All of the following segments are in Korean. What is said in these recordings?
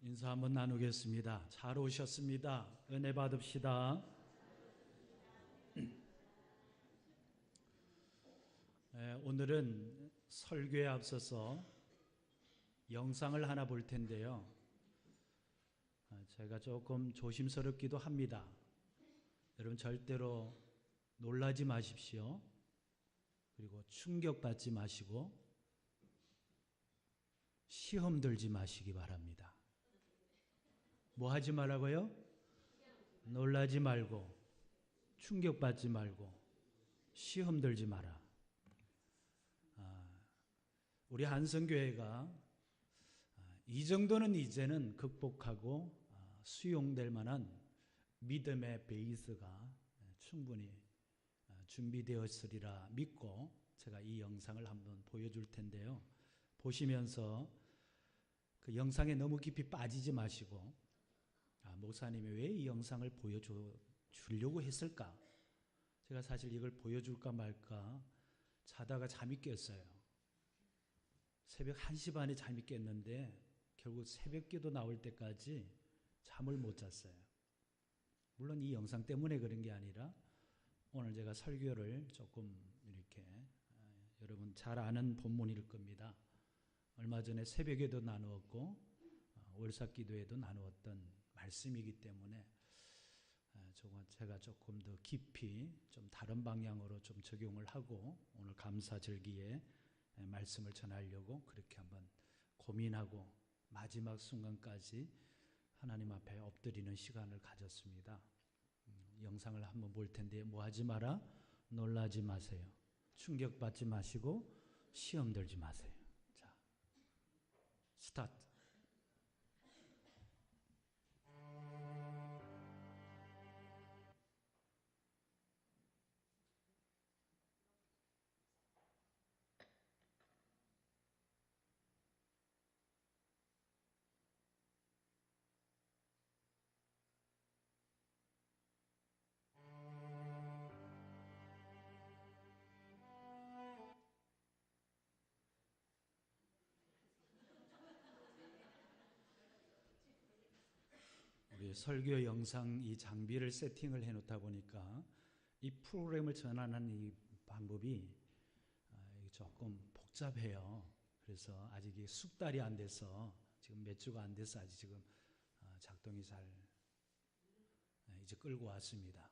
인사 한번 나누겠습니다. 잘 오셨습니다. 은혜 받읍시다. 오늘은 설교에 앞서서 영상을 하나 볼 텐데요. 제가 조금 조심스럽기도 합니다. 여러분 절대로 놀라지 마십시오. 그리고 충격받지 마시고 시험 들지 마시기 바랍니다. 뭐 하지 말라고요? 놀라지 말고 충격받지 말고 시험 들지 마라. 우리 한성교회가 이 정도는 이제는 극복하고 수용될 만한 믿음의 베이스가 충분히 준비되었으리라 믿고 제가 이 영상을 한번 보여줄 텐데요. 보시면서 그 영상에 너무 깊이 빠지지 마시고 목사님이 왜 이 영상을 보여주려고 했을까? 제가 사실 이걸 보여줄까 말까 자다가 잠이 깼어요. 새벽 1시 반에 잠이 깼는데 결국 새벽기도 나올 때까지 잠을 못 잤어요. 물론 이 영상 때문에 그런 게 아니라 오늘 제가 설교를 조금 이렇게 여러분 잘 아는 본문일 겁니다. 얼마 전에 새벽에도 나누었고 월삭기도에도 나누었던 말씀이기 때문에 제가 조금 더 깊이 좀 다른 방향으로 좀 적용을 하고 오늘 감사절기에 말씀을 전하려고 그렇게 한번 고민하고 마지막 순간까지 하나님 앞에 엎드리는 시간을 가졌습니다. 영상을 한번 볼 텐데 뭐 하지 마라? 놀라지 마세요. 충격받지 마시고 시험 들지 마세요. 자, 스타트. 우리 설교 영상 이 장비를 세팅을 해놓다 보니까 이 프로그램을 전환하는 이 방법이 조금 복잡해요. 그래서 아직 숙달이 안 돼서 지금 몇 주가 안 돼서 아직 지금 작동이 잘 이제 끌고 왔습니다.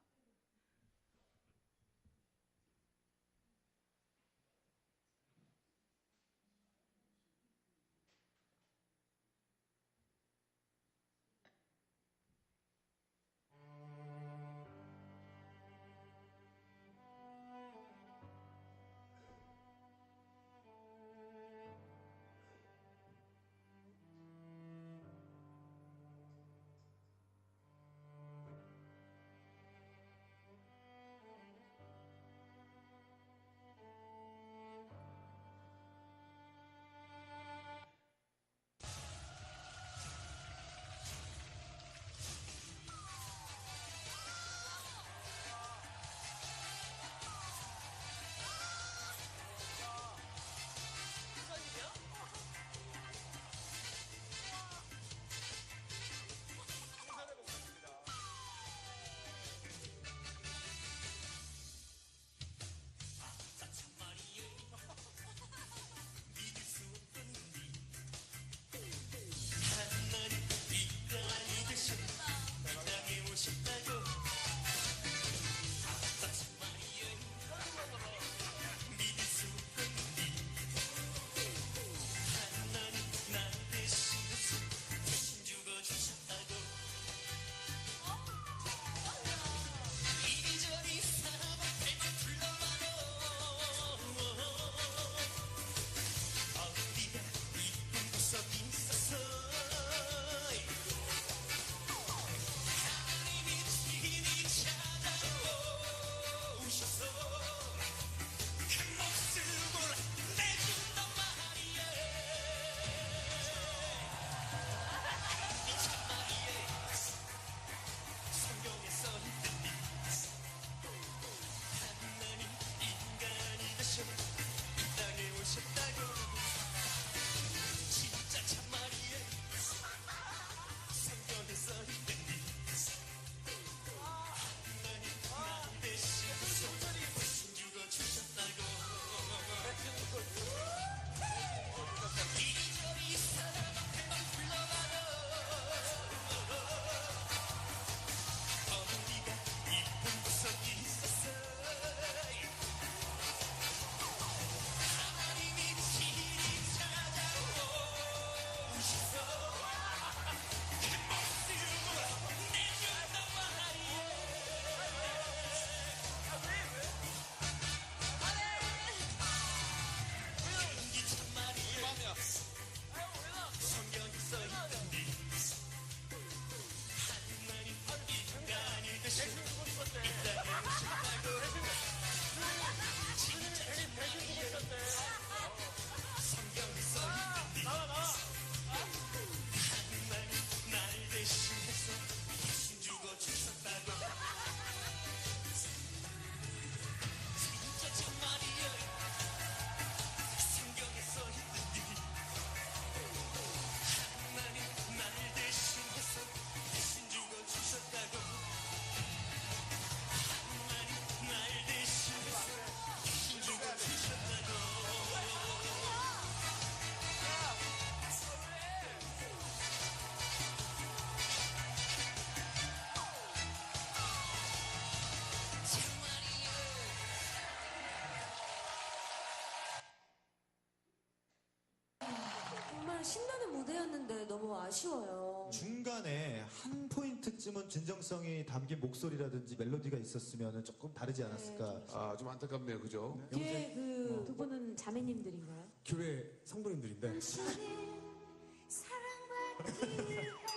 정말 신나는 무대였는데 너무 아쉬워요. 중간에 한 포인트쯤은 진정성이 담긴 목소리라든지 멜로디가 있었으면 조금 다르지 않았을까. 아, 좀 안타깝네요. 그죠? 뒤에 그 두 분은 자매님들인가요? 교회 성도님들인데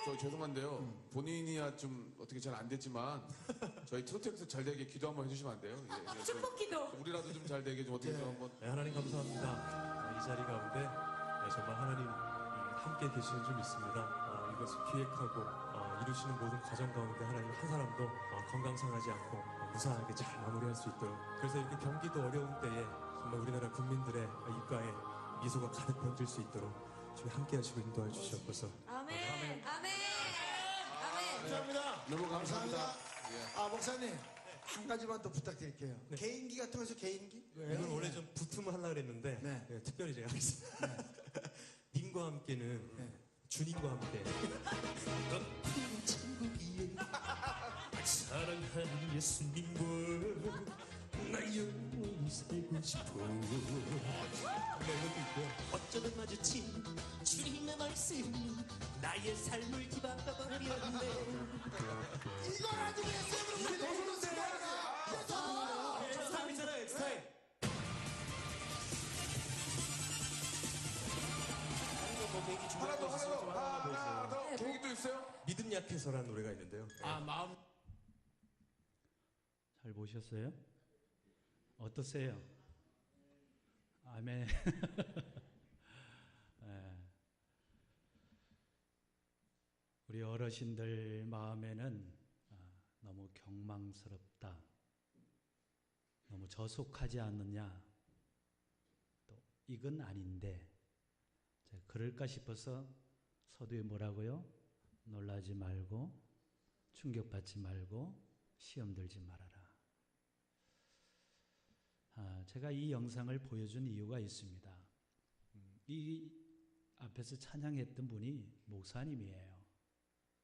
저 죄송한데요. 본인이야 좀 어떻게 잘 안 됐지만 저희 트로트엑스 잘 되게 기도 한번 해주시면 안 돼요? 예, 예, 축복기도. 우리라도 좀 잘 되게 좀 어떻게 좀 한번. 네, 하나님 감사합니다. 이 자리 가운데 정말 하나님 함께 계시는 줄 믿습니다. 이것을 기획하고 이루시는 모든 과정 가운데 하나님 한 사람도 건강 상하지 않고 무사하게 잘 마무리할 수 있도록, 그래서 이렇게 경기도 어려운 때에 정말 우리나라 국민들의 입가에 미소가 가득 번질 수 있도록 저희 함께 하시고 인도해 주시옵소서. 아멘. 아멘. 아멘. 감사합니다. 너무 감사합니다. 예. 아, 목사님. 한 가지만 더 부탁드릴게요. 네. 개인기 같은 거죠, 개인기? 이건 원래 좀 붙으면 하려고 그랬는데 네. 특별히 제가 하겠습니다. 님과 함께는 네. 주님과 함께 높은 천국이에 사랑하는 예수님과 나 영원히 살고 싶어. 멜로디 있고요. 어쩌면 마주친 주님의 말씀이 나의 삶을 뒤바꿔버렸네. 이걸 가지고 SM으로 우리 노선은 생각하냐? 엑스타임 있잖아요, 엑스타임. 하나 더, 하나 더. 계획이 또 있어요? 믿음 약해서라는 노래가 있는데요. 잘 보셨어요? 어떠세요? 아멘. 예. 우리 어르신들 마음에는 너무 경망스럽다, 너무 저속하지 않느냐, 또 이건 아닌데, 제가 그럴까 싶어서 서두에 뭐라고요? 놀라지 말고 충격받지 말고 시험 들지 말아라. 제가 이 영상을 보여준 이유가 있습니다. 이 앞에서 찬양했던 분이 목사님이에요.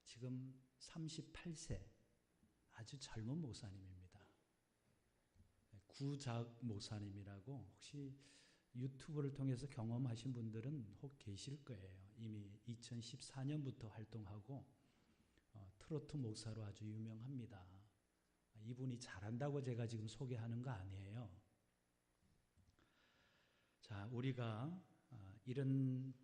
지금 38세, 아주 젊은 목사님입니다. 구작 목사님이라고 혹시 유튜브를 통해서 경험하신 분들은 혹 계실 거예요. 이미 2014년부터 활동하고 트로트 목사로 아주 유명합니다. 이분이 잘한다고 제가 지금 소개하는 거 아니에요. 자, 우리가 이런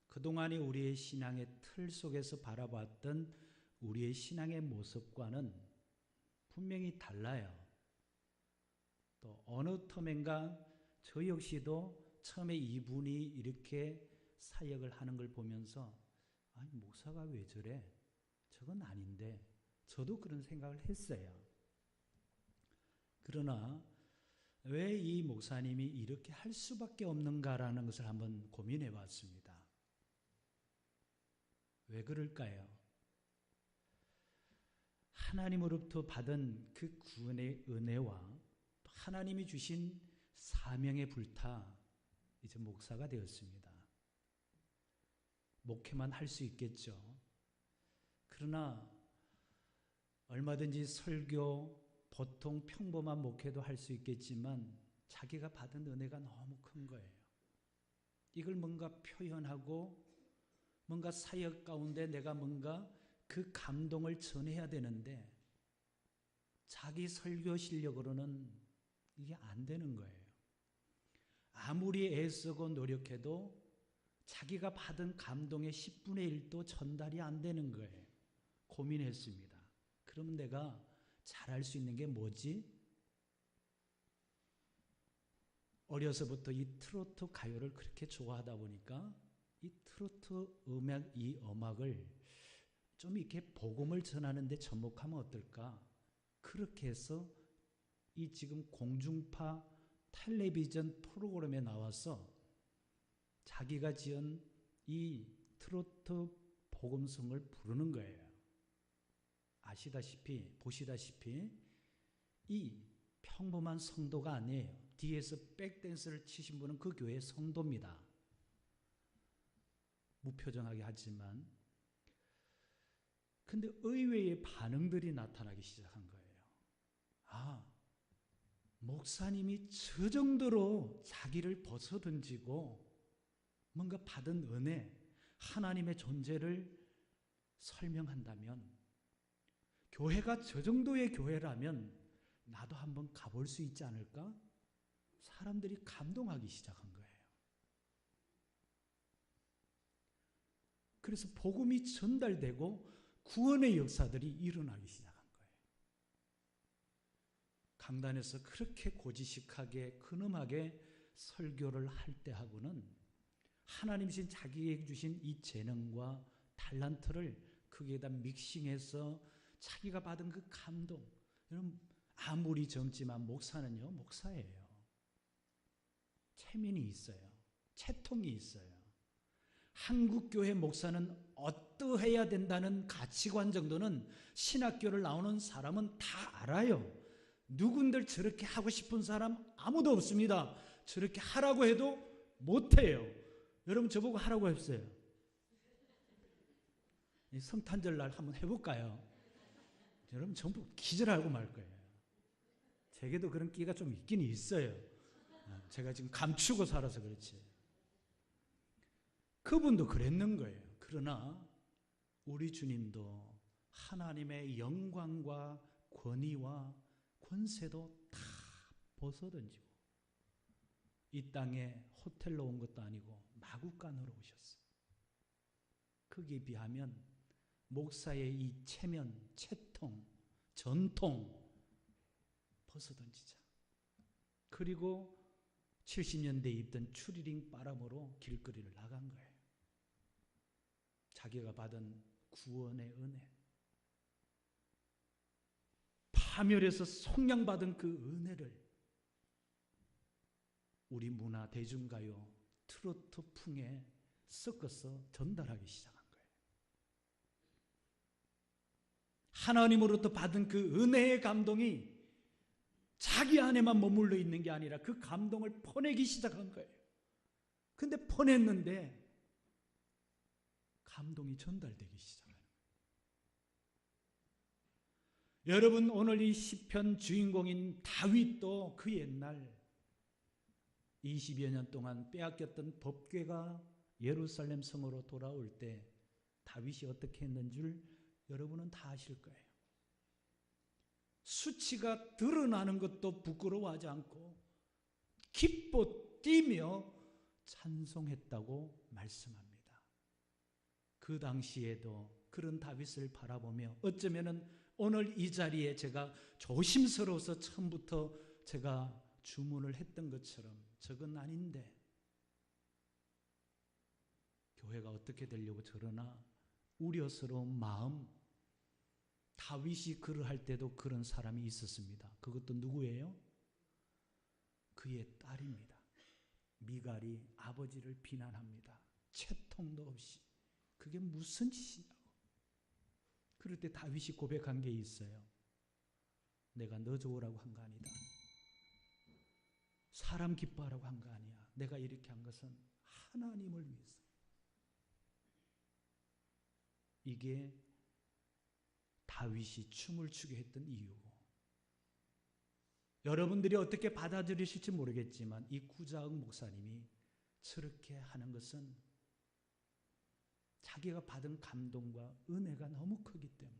그동안의 우리의 신앙의 틀 속에서 바라봤던 우리의 신앙의 모습과는 분명히 달라요. 또 어느 텀엔가 저 역시도 처음에 이분이 이렇게 사역을 하는 걸 보면서 아니, 목사가 왜 저래? 저건 아닌데, 저도 그런 생각을 했어요. 그러나 왜 이 목사님이 이렇게 할 수밖에 없는가라는 것을 한번 고민해 봤습니다. 왜 그럴까요? 하나님으로부터 받은 그 구원의 은혜와 또 하나님이 주신 사명에 불타 이제 목사가 되었습니다. 목회만 할 수 있겠죠. 그러나 얼마든지 설교, 보통 평범한 목회도 할 수 있겠지만 자기가 받은 은혜가 너무 큰 거예요. 이걸 뭔가 표현하고 뭔가 사역 가운데 내가 뭔가 그 감동을 전해야 되는데 자기 설교 실력으로는 이게 안 되는 거예요. 아무리 애쓰고 노력해도 자기가 받은 감동의 10분의 1도 전달이 안 되는 거예요. 고민했습니다. 그러면 내가 잘할 수 있는 게 뭐지? 어려서부터 이 트로트 가요를 그렇게 좋아하다 보니까 이 트로트 음악, 이 음악을 좀 이렇게 복음을 전하는 데 접목하면 어떨까? 그렇게 해서 이 지금 공중파 텔레비전 프로그램에 나와서 자기가 지은 이 트로트 복음성을 부르는 거예요. 아시다시피, 보시다시피 이 평범한 성도가 아니에요. 뒤에서 백댄스를 치신 분은 그 교회의 성도입니다. 무표정하게 하지만 근데 의외의 반응들이 나타나기 시작한 거예요. 아, 목사님이 저 정도로 자기를 벗어던지고 뭔가 받은 은혜, 하나님의 존재를 설명한다면, 교회가 저 정도의 교회라면 나도 한번 가볼 수 있지 않을까? 사람들이 감동하기 시작한 거예요. 그래서 복음이 전달되고 구원의 역사들이 일어나기 시작한 거예요. 강단에서 그렇게 고지식하게 근엄하게 설교를 할 때하고는 하나님이신 자기에게 주신 이 재능과 탤런트를 거기에다 믹싱해서 자기가 받은 그 감동, 여러분 아무리 젊지만 목사는요, 목사예요. 체면이 있어요. 채통이 있어요. 한국교회 목사는 어떠해야 된다는 가치관 정도는 신학교를 나오는 사람은 다 알아요. 누군들 저렇게 하고 싶은 사람 아무도 없습니다. 저렇게 하라고 해도 못해요. 여러분 저보고 하라고 했어요. 성탄절 날 한번 해볼까요? 여러분 전부 기절하고 말 거예요. 제게도 그런 끼가 좀 있긴 있어요. 제가 지금 감추고 살아서 그렇지. 그분도 그랬는 거예요. 그러나 우리 주님도 하나님의 영광과 권위와 권세도 다 벗어던지고 이 땅에 호텔로 온 것도 아니고 마구간으로 오셨어요. 거기에 비하면 목사의 이 체면, 채통, 전통 벗어던지자. 그리고 70년대에 입던 추리닝 바람으로 길거리를 나간 거예요. 자기가 받은 구원의 은혜, 파멸에서 속량받은 그 은혜를 우리 문화, 대중가요, 트로트 풍에 섞어서 전달하기 시작한 거예요. 하나님으로부터 받은 그 은혜의 감동이 자기 안에만 머물러 있는 게 아니라 그 감동을 퍼내기 시작한 거예요. 근데 퍼냈는데 감동이 전달되기 시작하는 거예요. 여러분 오늘 이 시편 주인공인 다윗도 그 옛날 20여 년 동안 빼앗겼던 법궤가 예루살렘 성으로 돌아올 때 다윗이 어떻게 했는 줄 여러분은 다 아실 거예요. 수치가 드러나는 것도 부끄러워하지 않고 기뻐 뛰며 찬송했다고 말씀합니다. 그 당시에도 그런 다윗을 바라보며 어쩌면은 오늘 이 자리에 제가 조심스러워서 처음부터 제가 주문을 했던 것처럼 저건 아닌데 교회가 어떻게 되려고 저러나 우려스러운 마음, 다윗이 글을 할 때도 그런 사람이 있었습니다. 그것도 누구예요? 그의 딸입니다. 미갈이 아버지를 비난합니다. 채통도 없이. 그게 무슨 짓이냐고. 그럴 때 다윗이 고백한 게 있어요. 내가 너 좋으라고 한 거 아니다. 사람 기뻐하라고 한 거 아니야. 내가 이렇게 한 것은 하나님을 위해서. 이게 다윗이 춤을 추게 했던 이유고, 여러분들이 어떻게 받아들이실지 모르겠지만 이 구자욱 목사님이 저렇게 하는 것은 자기가 받은 감동과 은혜가 너무 크기 때문에,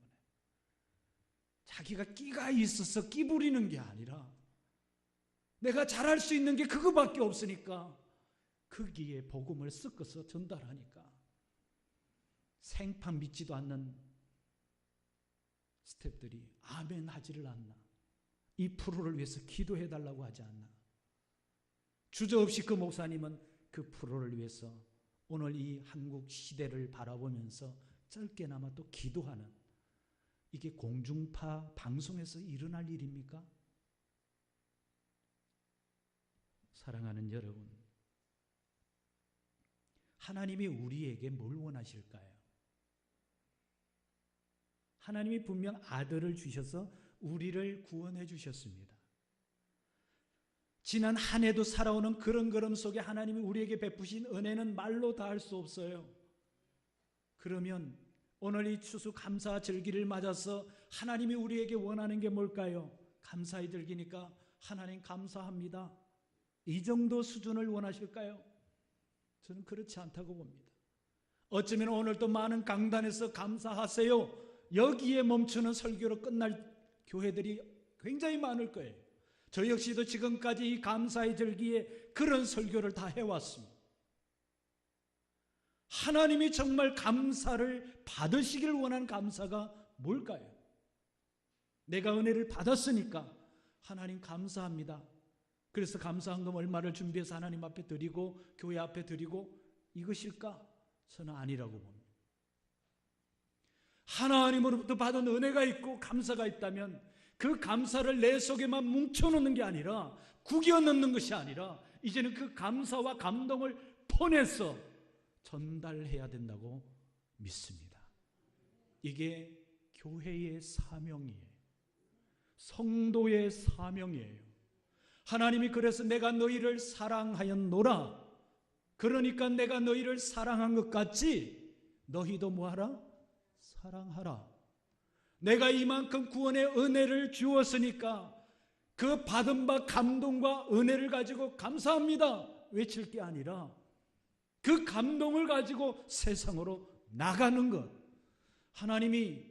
자기가 끼가 있어서 끼 부리는 게 아니라 내가 잘할 수 있는 게 그거밖에 없으니까 거기에 복음을 섞어서 전달하니까 생판 믿지도 않는 스태프들이 아멘 하지를 않나? 이 프로를 위해서 기도해달라고 하지 않나? 주저없이 그 목사님은 그 프로를 위해서 오늘 이 한국 시대를 바라보면서 짧게나마 또 기도하는, 이게 공중파 방송에서 일어날 일입니까? 사랑하는 여러분, 하나님이 우리에게 뭘 원하실까요? 하나님이 분명 아들을 주셔서 우리를 구원해 주셨습니다. 지난 한 해도 살아오는 그런 걸음 속에 하나님이 우리에게 베푸신 은혜는 말로 다 할 수 없어요. 그러면 오늘 이 추수 감사 절기를 맞아서 하나님이 우리에게 원하는 게 뭘까요? 감사의 절기니까 하나님 감사합니다. 이 정도 수준을 원하실까요? 저는 그렇지 않다고 봅니다. 어쩌면 오늘도 많은 강단에서 감사하세요 여기에 멈추는 설교로 끝날 교회들이 굉장히 많을 거예요. 저 역시도 지금까지 이 감사의 절기에 그런 설교를 다 해왔습니다. 하나님이 정말 감사를 받으시길 원하는 감사가 뭘까요? 내가 은혜를 받았으니까 하나님 감사합니다. 그래서 감사한금 얼마를 준비해서 하나님 앞에 드리고 교회 앞에 드리고 이것일까? 저는 아니라고 봅니다. 하나님으로부터 받은 은혜가 있고 감사가 있다면 그 감사를 내 속에만 뭉쳐놓는 게 아니라 구겨넣는 것이 아니라 이제는 그 감사와 감동을 퍼내서 전달해야 된다고 믿습니다. 이게 교회의 사명이에요. 성도의 사명이에요. 하나님이 그래서 내가 너희를 사랑하였노라. 그러니까 내가 너희를 사랑한 것 같이 너희도 뭐하라? 사랑하라. 내가 이만큼 구원의 은혜를 주었으니까 그 받은 바 감동과 은혜를 가지고 감사합니다 외칠 게 아니라 그 감동을 가지고 세상으로 나가는 것. 하나님이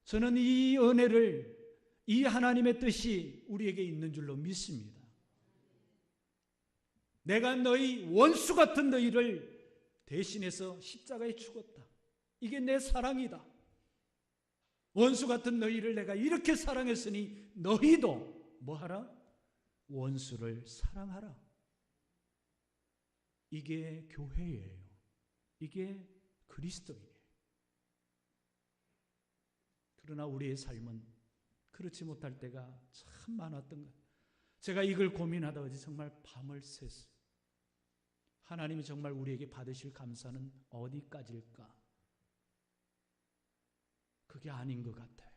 저는 이 은혜를 이 하나님의 뜻이 우리에게 있는 줄로 믿습니다. 내가 너희 원수 같은 너희를 대신해서 십자가에 죽었다. 이게 내 사랑이다. 원수 같은 너희를 내가 이렇게 사랑했으니 너희도 뭐하라? 원수를 사랑하라. 이게 교회예요. 이게 그리스도예요. 그러나 우리의 삶은 그렇지 못할 때가 참 많았던 것. 제가 이걸 고민하다 어제 정말 밤을 샜어요. 하나님이 정말 우리에게 받으실 감사는 어디까지일까? 그게 아닌 것 같아요.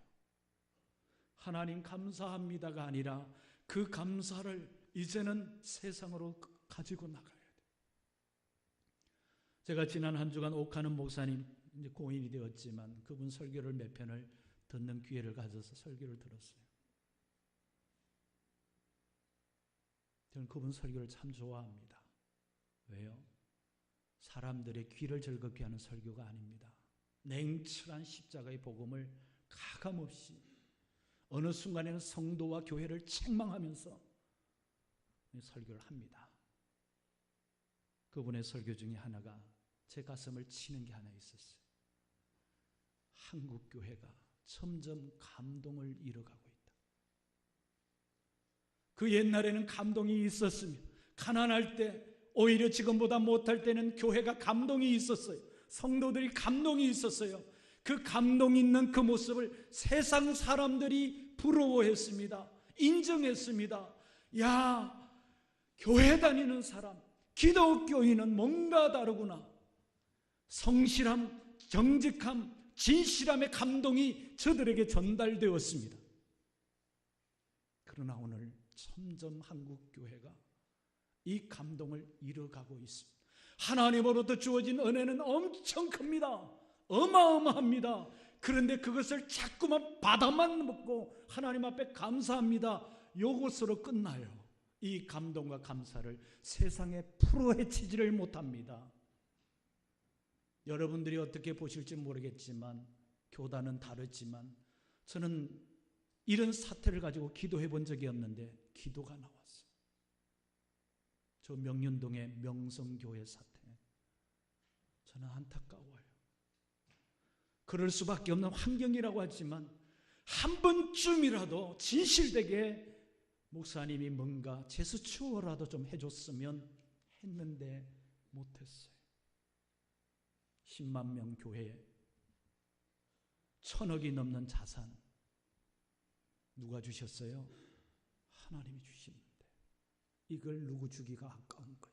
하나님 감사합니다가 아니라 그 감사를 이제는 세상으로 가지고 나가야 돼요. 제가 지난 한 주간 옥하는 목사님 이제 고인이 되었지만 그분 설교를 몇 편을 듣는 기회를 가져서 설교를 들었어요. 저는 그분 설교를 참 좋아합니다. 왜요? 사람들의 귀를 즐겁게 하는 설교가 아닙니다. 냉철한 십자가의 복음을 가감없이 어느 순간에는 성도와 교회를 책망하면서 설교를 합니다. 그분의 설교 중에 하나가 제 가슴을 치는 게 하나 있었어요. 한국 교회가 점점 감동을 잃어가고 있다. 그 옛날에는 감동이 있었으며 가난할 때 오히려 지금보다 못할 때는 교회가 감동이 있었어요. 성도들이 감동이 있었어요. 그 감동 있는 그 모습을 세상 사람들이 부러워했습니다. 인정했습니다. 야, 교회 다니는 사람, 기독교인은 뭔가 다르구나. 성실함, 정직함, 진실함의 감동이 저들에게 전달되었습니다. 그러나 오늘 점점 한국 교회가 이 감동을 잃어가고 있습니다. 하나님으로부터 주어진 은혜는 엄청 큽니다. 어마어마합니다. 그런데 그것을 자꾸만 받아만 먹고 하나님 앞에 감사합니다. 요것으로 끝나요. 이 감동과 감사를 세상에 풀어헤치지를 못합니다. 여러분들이 어떻게 보실지 모르겠지만 교단은 다르지만 저는 이런 사태를 가지고 기도해 본 적이 없는데 기도가 나왔어요. 저 명륜동의 명성교회 사태. 저는 안타까워요. 그럴 수밖에 없는 환경이라고 하지만 한 번쯤이라도 진실되게 목사님이 뭔가 제스처라도 좀 해줬으면 했는데 못했어요. 10만 명 교회에 1,000억이 넘는 자산 누가 주셨어요? 하나님이 주시는데 이걸 누구 주기가 아까운 거예요.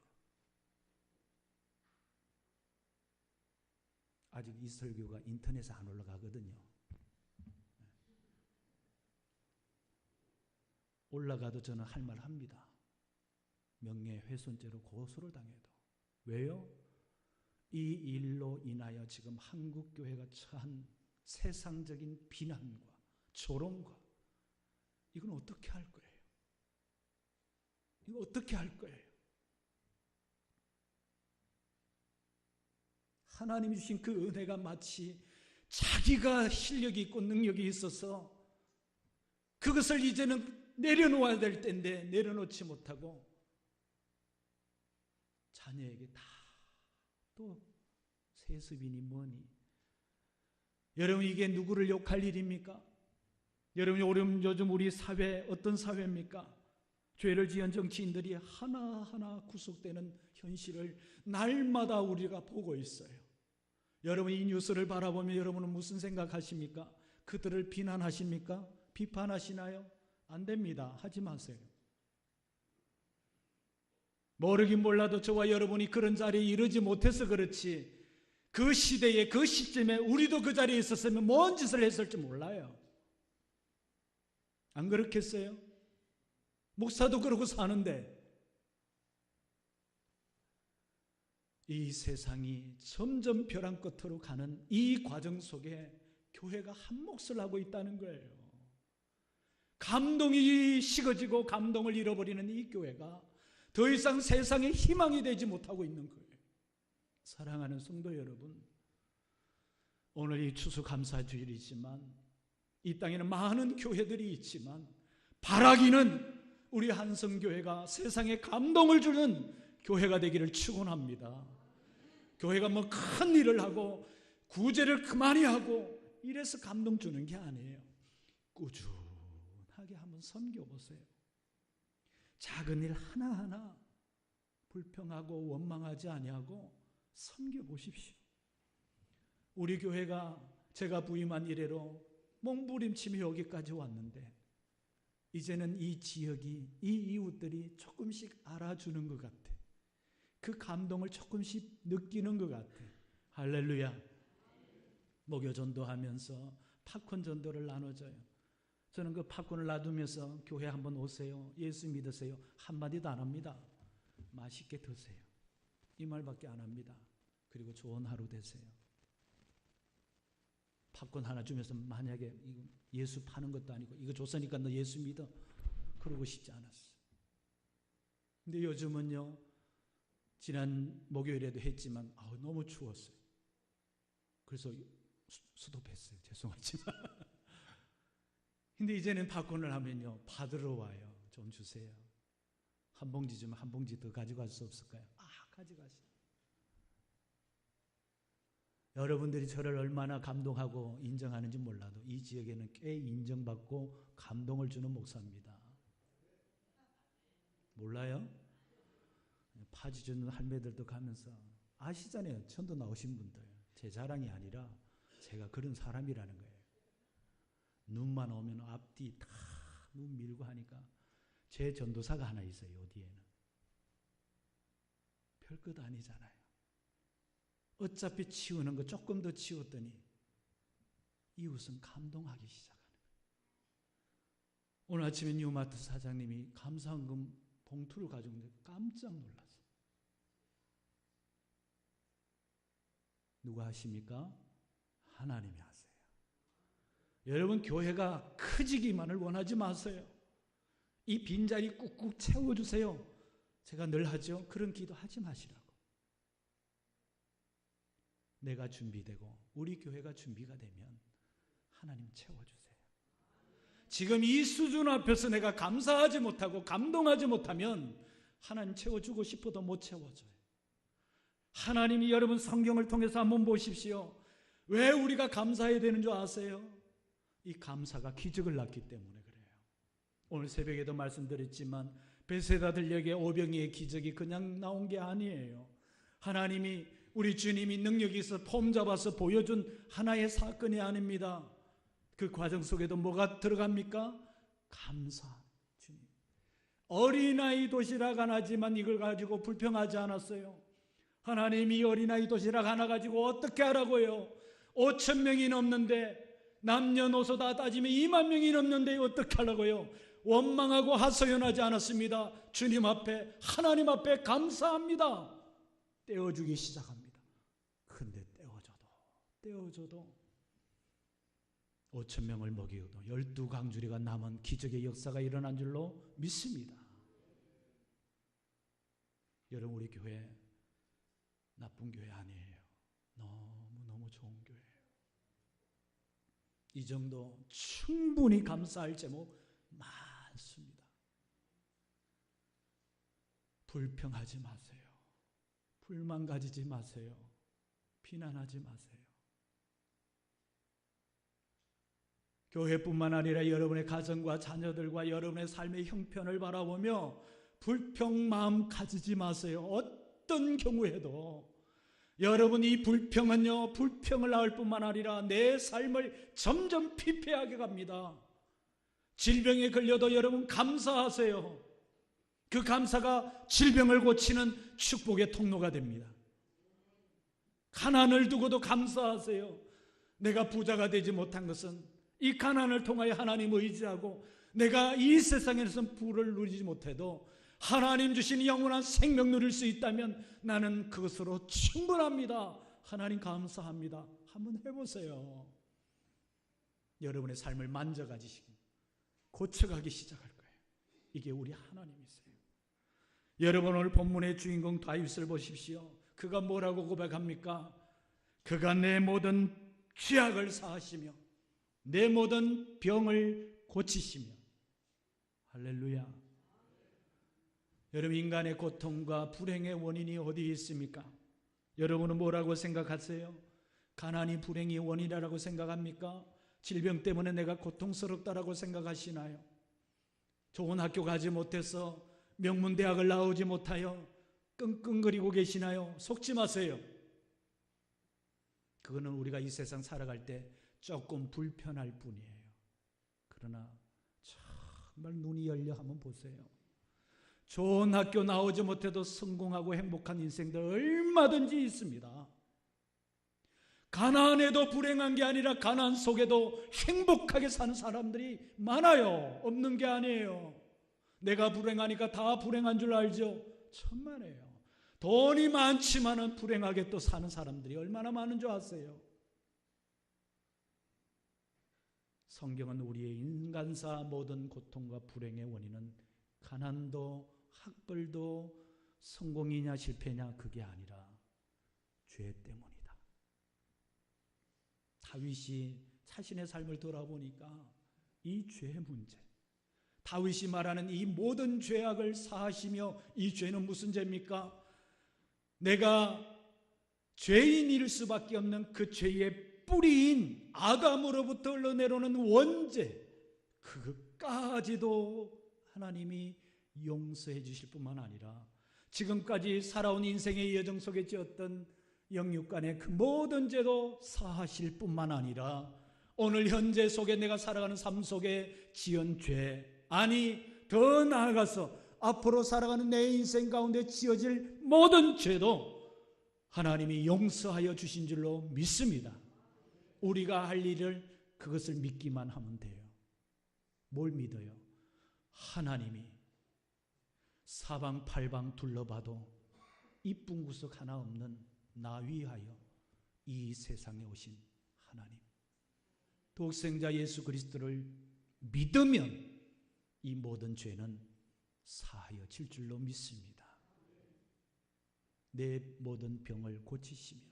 아직 이 설교가 인터넷에 안 올라가거든요. 올라가도 저는 할 말 합니다. 명예훼손죄로 고소를 당해도. 왜요? 이 일로 인하여 지금 한국교회가 처한 세상적인 비난과 조롱과 이건 어떻게 할 거예요? 이거 어떻게 할 거예요? 하나님이 주신 그 은혜가 마치 자기가 실력이 있고 능력이 있어서 그것을 이제는 내려놓아야 될 때인데 내려놓지 못하고 자녀에게 다 또 세습이니 뭐니. 여러분, 이게 누구를 욕할 일입니까? 여러분, 요즘 우리 사회 어떤 사회입니까? 죄를 지은 정치인들이 하나하나 구속되는 현실을 날마다 우리가 보고 있어요. 여러분, 이 뉴스를 바라보면 여러분은 무슨 생각하십니까? 그들을 비난하십니까? 비판하시나요? 안 됩니다. 하지 마세요. 모르긴 몰라도 저와 여러분이 그런 자리에 이르지 못해서 그렇지, 그 시대에 그 시점에 우리도 그 자리에 있었으면 뭔 짓을 했을지 몰라요. 안 그렇겠어요? 목사도 그러고 사는데. 이 세상이 점점 벼랑 끝으로 가는 이 과정 속에 교회가 한 몫을 하고 있다는 거예요. 감동이 식어지고 감동을 잃어버리는 이 교회가 더 이상 세상의 희망이 되지 못하고 있는 거예요. 사랑하는 성도 여러분, 오늘이 추수감사주일이지만 이 땅에는 많은 교회들이 있지만 바라기는 우리 한성교회가 세상에 감동을 주는 교회가 되기를 축원합니다. 교회가 뭐 큰 일을 하고 구제를 그만히 하고 이래서 감동 주는 게 아니에요. 꾸준하게 한번 섬겨보세요. 작은 일 하나하나 불평하고 원망하지 아니하고 섬겨보십시오. 우리 교회가 제가 부임한 이래로 몸부림치며 여기까지 왔는데 이제는 이 지역이, 이 이웃들이 조금씩 알아주는 것 같아. 그 감동을 조금씩 느끼는 것 같아. 할렐루야. 목요 전도하면서 팝콘 전도를 나눠줘요. 저는 그 팝콘을 놔두면서 교회 한번 오세요, 예수 믿으세요 한마디도 안 합니다. 맛있게 드세요, 이 말밖에 안 합니다. 그리고 좋은 하루 되세요. 팝콘 하나 주면서 만약에 이거 예수 파는 것도 아니고 이거 줬으니까 너 예수 믿어, 그러고 싶지 않았어요. 근데 요즘은요, 지난 목요일에도 했지만 너무 추웠어요. 그래서 스톱했어요. 죄송하지만. 근데 이제는 팝콘을 하면요, 받으러 와요. 좀 주세요. 한 봉지 주면 한 봉지 더 가져갈 수 없을까요? 가져가시죠. 여러분들이 저를 얼마나 감동하고 인정하는지 몰라도 이 지역에는 꽤 인정받고 감동을 주는 목사입니다. 몰라요? 파지 주는 할매들도 가면서 아시잖아요. 천도 나오신 분들. 제 자랑이 아니라 제가 그런 사람이라는 거예요. 눈만 오면 앞뒤 다 눈 밀고 하니까 제 전도사가 하나 있어요. 어디에는. 별것 아니잖아요. 어차피 치우는 거 조금 더 치웠더니 이웃은 감동하기 시작하는 거예요. 오늘 아침에 뉴마트 사장님이 감사헌금 봉투를 가져오는데 깜짝 놀랐어요. 누가 하십니까? 하나님이 하세요. 여러분, 교회가 커지기만을 원하지 마세요. 이 빈자리 꾹꾹 채워주세요. 제가 늘 하죠. 그런 기도 하지 마시라고. 내가 준비되고 우리 교회가 준비가 되면 하나님 채워주세요. 지금 이 수준 앞에서 내가 감사하지 못하고 감동하지 못하면 하나님 채워주고 싶어도 못 채워줘요. 하나님이 여러분 성경을 통해서 한번 보십시오. 왜 우리가 감사해야 되는 줄 아세요? 이 감사가 기적을 낳기 때문에 그래요. 오늘 새벽에도 말씀드렸지만 베세다 들녘의 오병이의 기적이 그냥 나온 게 아니에요. 하나님이, 우리 주님이 능력이 있어 폼 잡아서 보여준 하나의 사건이 아닙니다. 그 과정 속에도 뭐가 들어갑니까? 감사. 주님, 어린아이 도시락 하나 지만 이걸 가지고 불평하지 않았어요. 하나님이 어린아이 도시락 하나 가지고 어떻게 하라고요? 5천 명이 넘는데, 남녀노소 다 따지면 2만 명이 넘는데 어떻게 하라고요? 원망하고 하소연하지 않았습니다. 주님 앞에, 하나님 앞에 감사합니다. 떼어주기 시작합니다. 근데 떼어줘도 5천 명을 먹이고도 12강주리가 남은 기적의 역사가 일어난 줄로 믿습니다. 여러분, 우리 교회 나쁜 교회 아니에요. 너무 이 정도 충분히 감사할 제목 많습니다. 불평하지 마세요. 불만 가지지 마세요. 비난하지 마세요. 교회뿐만 아니라 여러분의 가정과 자녀들과 여러분의 삶의 형편을 바라보며 불평 마음 가지지 마세요. 어떤 경우에도 여러분 이 불평은요, 불평을 낳을 뿐만 아니라 내 삶을 점점 피폐하게 갑니다. 질병에 걸려도 여러분 감사하세요. 그 감사가 질병을 고치는 축복의 통로가 됩니다. 가난을 두고도 감사하세요. 내가 부자가 되지 못한 것은 이 가난을 통하여 하나님을 의지하고 내가 이 세상에서는 부를 누리지 못해도 하나님 주신 영원한 생명 누릴 수 있다면 나는 그것으로 충분합니다. 하나님 감사합니다. 한번 해보세요. 여러분의 삶을 만져가지시고 고쳐가기 시작할 거예요. 이게 우리 하나님이세요. 여러분 오늘 본문의 주인공 다윗을 보십시오. 그가 뭐라고 고백합니까? 그가 내 모든 죄악을 사하시며 내 모든 병을 고치시며. 할렐루야. 여러분 인간의 고통과 불행의 원인이 어디에 있습니까? 여러분은 뭐라고 생각하세요? 가난이 불행의 원인이라고 생각합니까? 질병 때문에 내가 고통스럽다라고 생각하시나요? 좋은 학교 가지 못해서 명문대학을 나오지 못하여 끙끙거리고 계시나요? 속지 마세요. 그거는 우리가 이 세상 살아갈 때 조금 불편할 뿐이에요. 그러나 정말 눈이 열려 한번 보세요. 좋은 학교 나오지 못해도 성공하고 행복한 인생들 얼마든지 있습니다. 가난해도 불행한 게 아니라 가난 속에도 행복하게 사는 사람들이 많아요. 없는 게 아니에요. 내가 불행하니까 다 불행한 줄 알죠? 천만에요. 돈이 많지만은 불행하게 또 사는 사람들이 얼마나 많은 줄 아세요? 성경은 우리의 인간사 모든 고통과 불행의 원인은 가난도 학벌도 성공이냐 실패냐 그게 아니라 죄 때문이다. 다윗이 자신의 삶을 돌아보니까 이 죄의 문제, 다윗이 말하는 이 모든 죄악을 사하시며, 이 죄는 무슨 죄입니까? 내가 죄인일 수밖에 없는 그 죄의 뿌리인 아담으로부터 흘러내려오는 원죄, 그것까지도 하나님이 용서해 주실 뿐만 아니라 지금까지 살아온 인생의 여정 속에 지었던 영육간의 그 모든 죄도 사하실 뿐만 아니라 오늘 현재 속에 내가 살아가는 삶 속에 지은 죄, 아니 더 나아가서 앞으로 살아가는 내 인생 가운데 지어질 모든 죄도 하나님이 용서하여 주신 줄로 믿습니다. 우리가 할 일을 그것을 믿기만 하면 돼요. 뭘 믿어요? 하나님이 사방팔방 둘러봐도 이쁜 구석 하나 없는 나 위하여 이 세상에 오신 하나님, 독생자 예수 그리스도를 믿으면 이 모든 죄는 사하여 질 줄로 믿습니다. 내 모든 병을 고치시며.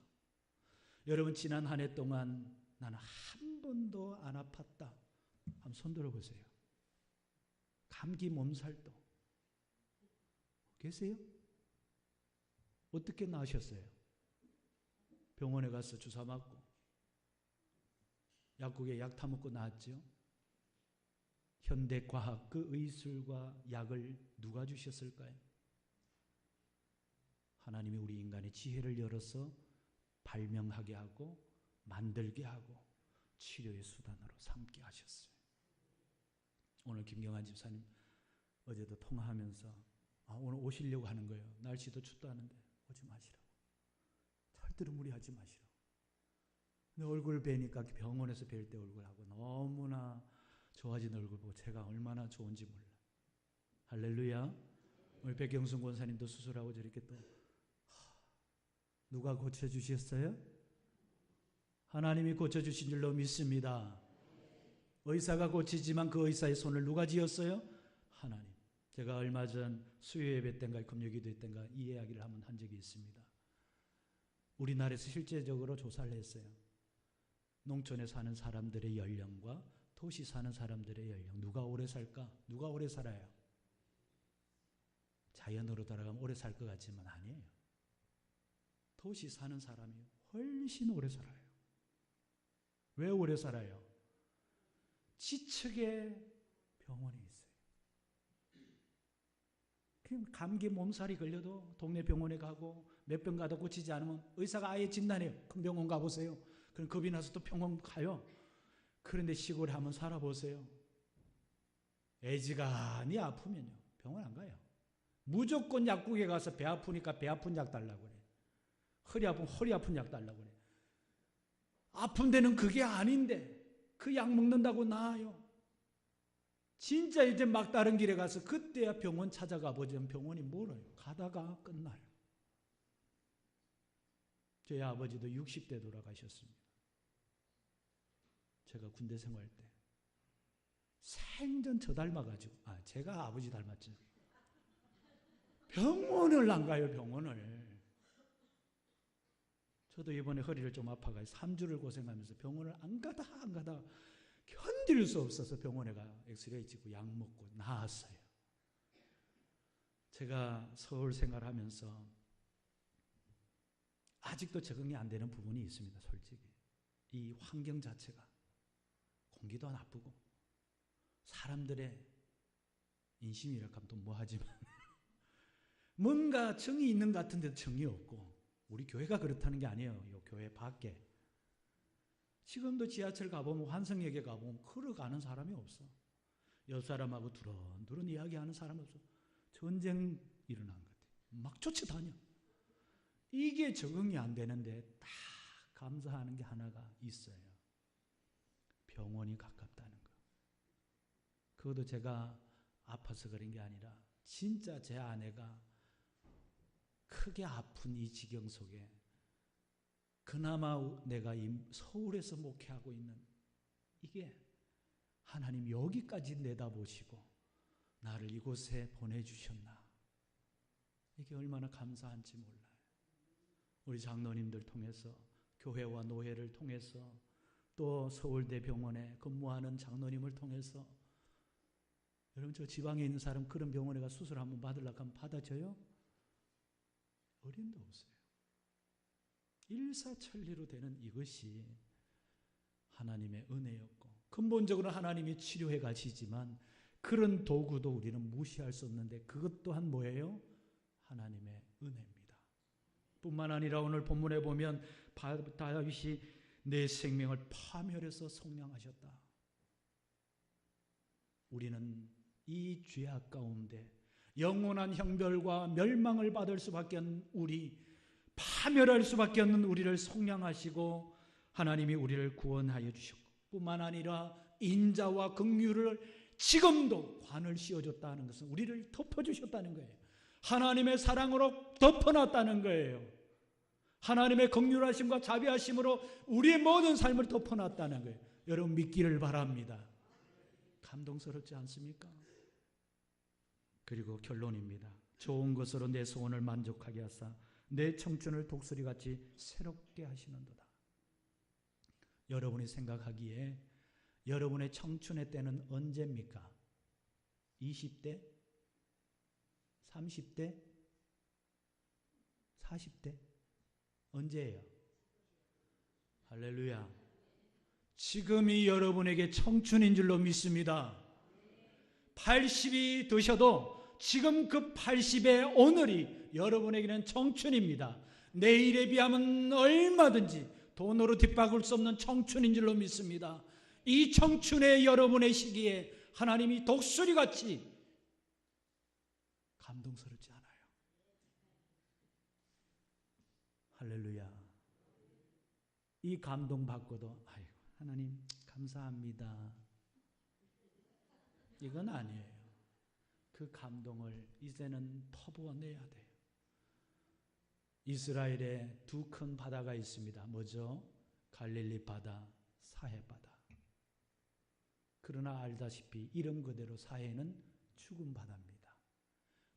여러분 지난 한 해 동안 나는 한 번도 안 아팠다, 한번 손 들어보세요. 감기 몸살도 계세요? 어떻게 나으셨어요? 병원에 가서 주사 맞고 약국에 약 타먹고 나았죠? 현대과학 그 의술과 약을 누가 주셨을까요? 하나님이 우리 인간의 지혜를 열어서 발명하게 하고 만들게 하고 치료의 수단으로 삼게 하셨어요. 오늘 김경환 집사님 어제도 통화하면서 오늘 오시려고 하는 거예요. 날씨도 춥다 하는데 오지 마시라고. 절대로 무리하지 마시라고. 내 얼굴 뵈니까 병원에서 뵐 때 얼굴하고 너무나 좋아진 얼굴 보고 제가 얼마나 좋은지 몰라. 할렐루야. 우리 백경순 권사님도 수술하고 저렇게 또 누가 고쳐주셨어요? 하나님이 고쳐주신 줄로 믿습니다. 의사가 고치지만 그 의사의 손을 누가 쥐었어요? 하나님. 제가 얼마 전 수요예배 때인가 금요기도 때인가 이 이야기를 한 적이 있습니다. 우리나라에서 실제적으로 조사를 했어요. 농촌에 사는 사람들의 연령과 도시 사는 사람들의 연령, 누가 오래 살까? 누가 오래 살아요? 자연으로 돌아가면 오래 살 것 같지만 아니에요. 도시 사는 사람이 훨씬 오래 살아요. 왜 오래 살아요? 지척에 병원이 있어요. 그럼 감기 몸살이 걸려도 동네 병원에 가고 몇 병 가도 고치지 않으면 의사가 아예 진단해요. 큰 병원 가보세요. 그럼 겁이 나서 또 병원 가요. 그런데 시골에 한번 살아보세요. 애지간히 아프면요 병원 안 가요. 무조건 약국에 가서 배 아프니까 배 아픈 약 달라고 그래. 허리 아프면 허리 아픈 약 달라고 그래. 아픈 데는 그게 아닌데 그 약 먹는다고 나아요. 진짜 이제 막다른 길에 가서 그때야 병원 찾아가 보자면 병원이 멀어요. 가다가 끝나요. 저희 아버지도 60대 돌아가셨습니다. 제가 군대 생활 때 생전 저 닮아가지고 제가 아버지 닮았죠. 병원을 안 가요. 병원을. 저도 이번에 허리를 좀 아파가지고 3주를 고생하면서 병원을 안 가다 견딜 수 없어서 병원에 가 엑스레이 찍고 약 먹고 나았어요. 제가 서울 생활하면서 아직도 적응이 안 되는 부분이 있습니다. 솔직히 이 환경 자체가 공기도 나쁘고 사람들의 인심이라 하면 또 뭐하지만 뭔가 정이 있는 것 같은데도 정이 없고 우리 교회가 그렇다는 게 아니에요. 이 교회 밖에 지금도 지하철 가보면 환승역에 가보면 걸어가는 사람이 없어. 옆 사람하고 두런두런 이야기하는 사람 없어. 전쟁 일어난 것 같아. 막 쫓아다녀. 이게 적응이 안 되는데 딱 감사하는 게 하나가 있어요. 병원이 가깝다는 거. 그것도 제가 아파서 그런 게 아니라 진짜 제 아내가 크게 아픈 이 지경 속에 그나마 내가 이 서울에서 목회하고 있는 이게 하나님 여기까지 내다보시고 나를 이곳에 보내주셨나. 이게 얼마나 감사한지 몰라요. 우리 장로님들 통해서 교회와 노회를 통해서 또 서울대 병원에 근무하는 장로님을 통해서 여러분 저 지방에 있는 사람 그런 병원에 가 수술 한번 받으려고 하면 받아줘요? 어림도 없어요. 일사천리로 되는 이것이 하나님의 은혜였고 근본적으로 하나님이 치료해 가시지만 그런 도구도 우리는 무시할 수 없는데 그것 또한 뭐예요? 하나님의 은혜입니다. 뿐만 아니라 오늘 본문에 보면 다윗이 내 생명을 파멸해서 속량하셨다. 우리는 이 죄악 가운데 영원한 형벌과 멸망을 받을 수밖에 없는 파멸할 수밖에 없는 우리를 속량하시고 하나님이 우리를 구원하여 주셨고 뿐만 아니라 인자와 긍휼을 지금도 관을 씌워줬다는 것은 우리를 덮어주셨다는 거예요. 하나님의 사랑으로 덮어놨다는 거예요. 하나님의 긍휼하심과 자비하심으로 우리의 모든 삶을 덮어놨다는 거예요. 여러분 믿기를 바랍니다. 감동스럽지 않습니까? 그리고 결론입니다. 좋은 것으로 내 소원을 만족하게 하사 내 청춘을 독수리같이 새롭게 하시는도다. 여러분이 생각하기에 여러분의 청춘의 때는 언제입니까? 20대? 30대? 40대? 언제예요? 할렐루야. 지금이 여러분에게 청춘인 줄로 믿습니다. 80이 드셔도 지금 그 80의 오늘이 여러분에게는 청춘입니다. 내일에 비하면 얼마든지 돈으로 뒷바꿀 수 없는 청춘인 줄로 믿습니다. 이 청춘의 여러분의 시기에 하나님이 독수리같이 감동스럽지 않아요? 할렐루야. 이 감동 받고도 아이고 하나님 감사합니다. 이건 아니에요. 그 감동을 이제는 퍼부어내야 돼요. 이스라엘에 두 큰 바다가 있습니다. 뭐죠? 갈릴리 바다, 사해 바다. 그러나 알다시피 이름 그대로 사해는 죽은 바다입니다.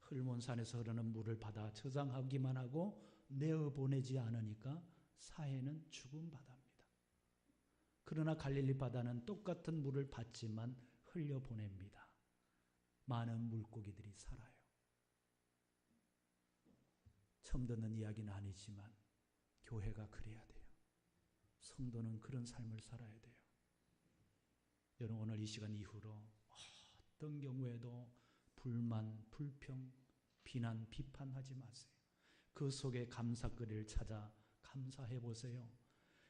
흘몬산에서 흐르는 물을 받아 저장하기만 하고 내어보내지 않으니까 사해는 죽은 바다입니다. 그러나 갈릴리 바다는 똑같은 물을 받지만 흘려보냅니다. 많은 물고기들이 살아요. 처음 듣는 이야기는 아니지만 교회가 그래야 돼요. 성도는 그런 삶을 살아야 돼요. 여러분, 오늘 이 시간 이후로 어떤 경우에도 불만, 불평, 비난, 비판하지 마세요. 그 속에 감사거리를 찾아 감사해 보세요.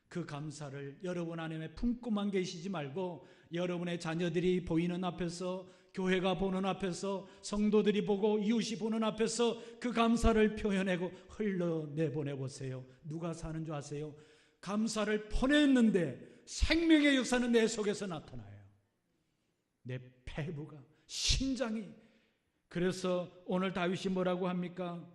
그 감사를 여러분 안에 품고만 계시지 말고 여러분의 자녀들이 보이는 앞에서, 교회가 보는 앞에서, 성도들이 보고 이웃이 보는 앞에서 그 감사를 표현하고 흘러내보내 보세요. 누가 사는 줄 아세요? 감사를 퍼냈는데 생명의 역사는 내 속에서 나타나요. 내 폐부가, 심장이. 그래서 오늘 다윗이 뭐라고 합니까?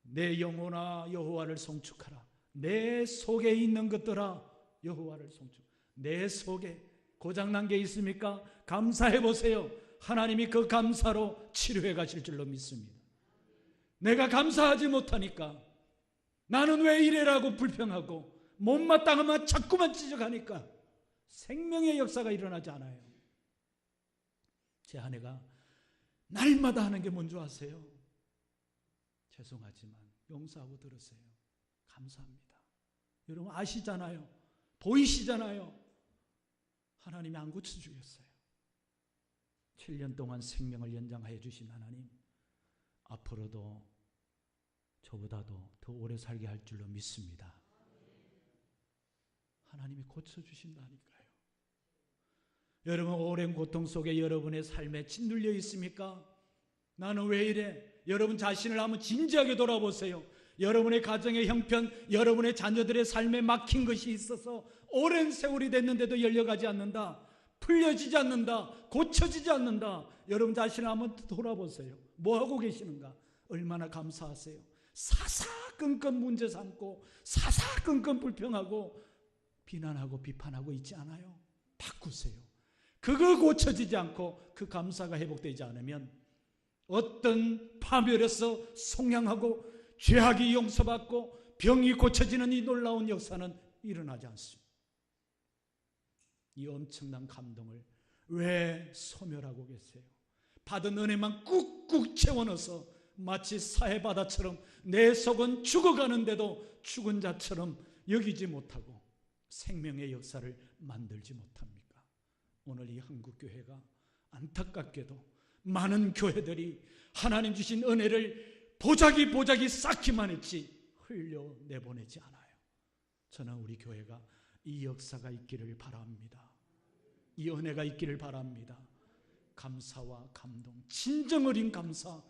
내 영혼아 여호와를 송축하라. 내 속에 있는 것들아 여호와를 송축. 내 속에 고장난 게 있습니까? 감사해 보세요. 하나님이 그 감사로 치료해 가실 줄로 믿습니다. 내가 감사하지 못하니까, 나는 왜 이래라고 불평하고 못마땅하면 자꾸만 지적하니까 생명의 역사가 일어나지 않아요. 제 아내가 날마다 하는 게 뭔지 아세요? 죄송하지만 용서하고 들으세요. 감사합니다. 여러분 아시잖아요. 보이시잖아요. 하나님이 안 고쳐주겠어요. 7년 동안 생명을 연장하여 주신 하나님, 앞으로도 저보다도 더 오래 살게 할 줄로 믿습니다. 하나님이 고쳐주신다니까요. 여러분, 오랜 고통 속에 여러분의 삶에 짓눌려 있습니까? 나는 왜 이래? 여러분 자신을 한번 진지하게 돌아보세요. 여러분의 가정의 형편, 여러분의 자녀들의 삶에 막힌 것이 있어서 오랜 세월이 됐는데도 열려가지 않는다, 풀려지지 않는다, 고쳐지지 않는다. 여러분 자신을 한번 돌아보세요. 뭐하고 계시는가? 얼마나 감사하세요? 사사건건 문제 삼고 사사건건 불평하고 비난하고 비판하고 있지 않아요? 바꾸세요. 그거 고쳐지지 않고 그 감사가 회복되지 않으면 어떤 파멸에서 속량하고 죄악이 용서받고 병이 고쳐지는 이 놀라운 역사는 일어나지 않습니다. 이 엄청난 감동을 왜 소멸하고 계세요? 받은 은혜만 꾹꾹 채워넣어서 마치 사해바다처럼 내 속은 죽어가는데도 죽은 자처럼 여기지 못하고 생명의 역사를 만들지 못합니까? 오늘 이 한국교회가 안타깝게도 많은 교회들이 하나님 주신 은혜를 보자기 쌓기만 했지 흘려내보내지 않아요. 저는 우리 교회가 이 역사가 있기를 바랍니다. 이 은혜가 있기를 바랍니다. 감사와 감동, 진정 어린 감사,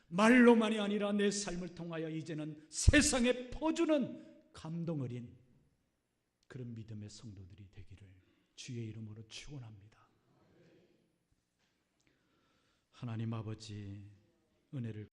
말로만이 아니라 내 삶을 통하여 이제는 세상에 퍼주는 감동 어린 그런 믿음의 성도들이 되기를 주의 이름으로 축원합니다. 하나님 아버지, 은혜를